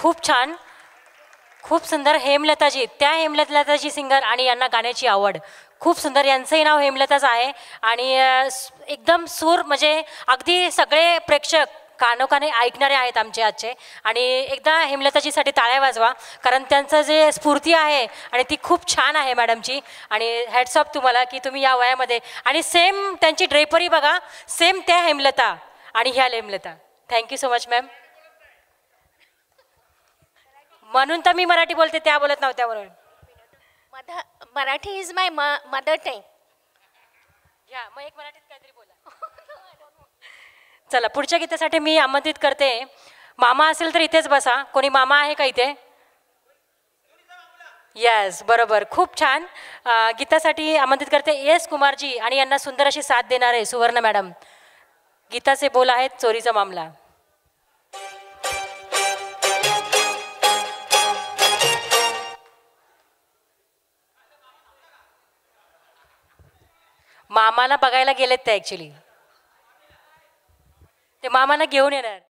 खूप छान, खूप सुंदर. हेमलताजी, त्या हेमलताजी सिंगर आणि यांना गाण्याची आवड खूप सुंदर. यांचंही नाव हेमलताच आहे आणि एकदम सूर म्हणजे अगदी सगळे प्रेक्षक कानोकाने ऐकणारे आहेत आमचे आजचे. आणि एकदा हेमलताजीसाठी टाळ्या वाजवा, कारण त्यांचं जे स्फूर्ती आहे आणि ती खूप छान आहे मॅडमची. आणि हॅट्स ऑफ तुम्हाला की तुम्ही या वयामध्ये आणि सेम त्यांची ड्रेपरी बघा, सेम त्या हेमलता आणि ह्या Hemlata. Thank you so much ma'am. म्हणून तर मी मराठी बोलते, त्या बोलत नव्हत्या म्हणून. Marathi is my mother tongue. या मग एक मराठीत काहीतरी बोला. चला पुढच्या गीतासाठी मी आमंत्रित करते. मामा असेल तर इथेच बसा. कोणी मामा आहे का इथे? येस, बरोबर, खूप छान. गीतासाठी आमंत्रित करते एस कुमारजी आणि यांना सुंदर अशी साथ देणारे सुवर्ण मॅडम. गीताचे बोल आहेत चोरीचा मामला. मामाला बघायला गेलेत ते ॲक्च्युली, ते मामाला घेऊन येणार.